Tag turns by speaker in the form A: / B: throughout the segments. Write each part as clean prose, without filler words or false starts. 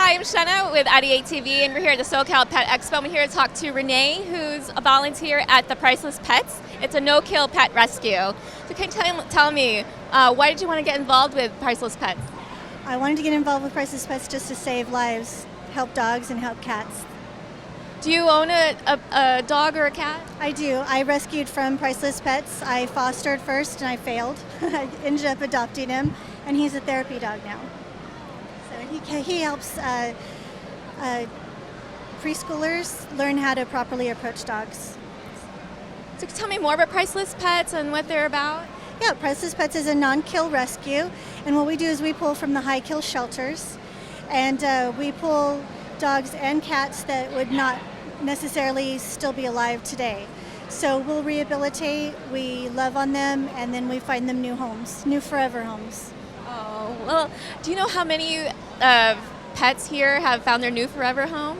A: Hi, I'm Shenna with IdeateTV, and we're here at the SoCal Pet Expo. I'm here to talk to Renee, who's a volunteer at the Priceless Pets. It's a no-kill pet rescue. So can you tell me, why did you want to get involved with Priceless Pets?
B: I wanted to get involved with Priceless Pets just to save lives, help dogs and help cats.
A: Do you own a dog or a cat?
B: I do. I rescued from Priceless Pets. I fostered first and I failed. I ended up adopting him, and he's a therapy dog now. So he helps preschoolers learn how to properly approach dogs.
A: So can you tell me more about Priceless Pets and what they're about?
B: Yeah, Priceless Pets is a non-kill rescue, and what we do is we pull from the high-kill shelters, and we pull dogs and cats that would not necessarily still be alive today. So we'll rehabilitate, we love on them, and then we find them new homes, new forever homes.
A: Oh, well, do you know how many pets here have found their new forever home?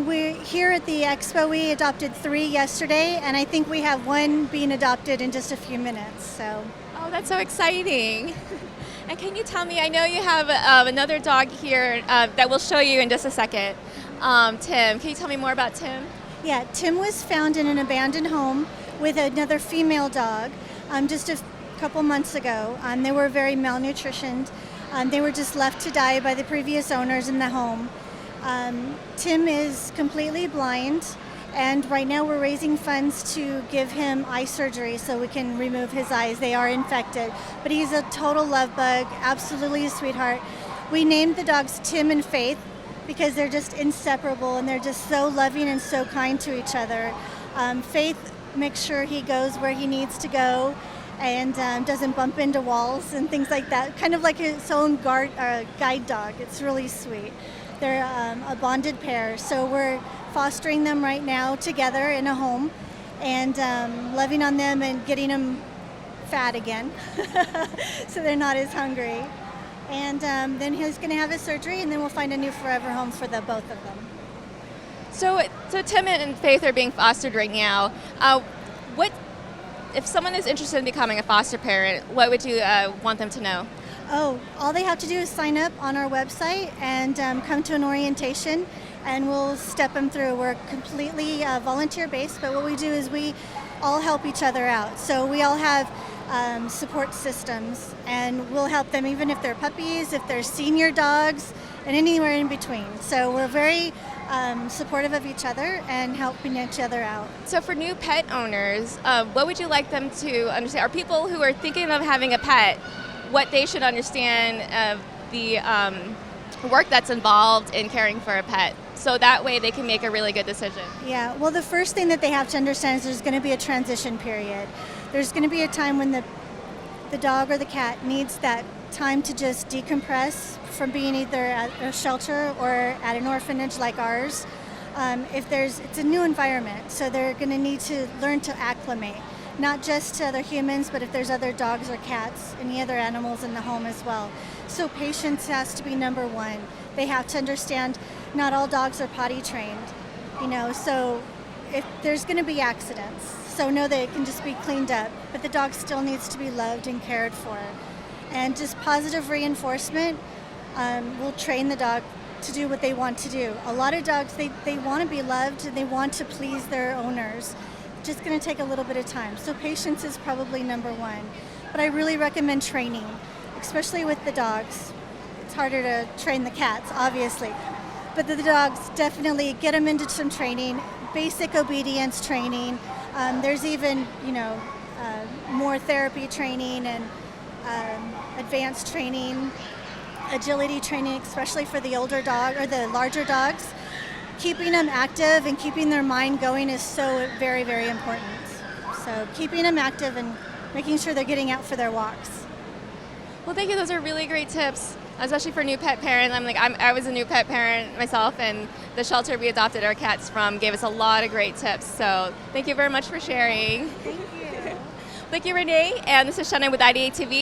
B: We're here at the expo. We adopted 3 yesterday, and I think we have 1 being adopted in just a few minutes. So.
A: Oh, that's so exciting. And can you tell me, I know you have another dog here that we'll show you in just a second, Tim. Can you tell me more about Tim?
B: Yeah, Tim was found in an abandoned home with another female dog just a couple months ago. They were very malnutritioned. They were just left to die by the previous owners in the home. Tim is completely blind, and right now we're raising funds to give him eye surgery so we can remove his eyes. They are infected, but he's a total love bug, absolutely a sweetheart. We named the dogs Tim and Faith because they're just inseparable, and they're just so loving and so kind to each other. Faith makes sure he goes where he needs to go and doesn't bump into walls and things like that, kind of like his own guide dog. It's really sweet. They're a bonded pair, so we're fostering them right now together in a home and loving on them and getting them fat again so they're not as hungry. And then he's going to have his surgery, and then we'll find a new forever home for the both of them.
A: So Tim and Faith are being fostered right now. If someone is interested in becoming a foster parent, what would you want them to know?
B: Oh, all they have to do is sign up on our website and come to an orientation, and we'll step them through. We're completely volunteer-based, but what we do is we all help each other out. So we all have support systems, and we'll help them even if they're puppies, if they're senior dogs, and anywhere in between. So we're very supportive of each other and helping each other out.
A: So for new pet owners, what would you like them to understand, or people who are thinking of having a pet, what they should understand of the work that's involved in caring for a pet, so that way they can make a really good decision?
B: Yeah, well, the first thing that they have to understand is there's going to be a transition period. There's going to be a time when the dog or the cat needs that time to just decompress from being either at a shelter or at an orphanage like ours. It's a new environment, so they're going to need to learn to acclimate, not just to other humans, but if there's other dogs or cats, any other animals in the home as well. So patience has to be number one. They have to understand not all dogs are potty trained, so if there's going to be accidents, so know that it can just be cleaned up, but the dog still needs to be loved and cared for. And just positive reinforcement will train the dog to do what they want to do. A lot of dogs, they want to be loved and they want to please their owners. Just going to take a little bit of time. So patience is probably number one. But I really recommend training, especially with the dogs. It's harder to train the cats, obviously. But the dogs, definitely get them into some training, basic obedience training. There's even, more therapy training and advanced training, agility training, especially for the older dog or the larger dogs. Keeping them active and keeping their mind going is so very, very important. So keeping them active and making sure they're getting out for their walks.
A: Well, thank you. Those are really great tips, especially for new pet parents. I was a new pet parent myself, and the shelter we adopted our cats from gave us a lot of great tips. So thank you very much for sharing.
B: Thank you.
A: Thank you, Renee. And this is Shenna with IdeateTV.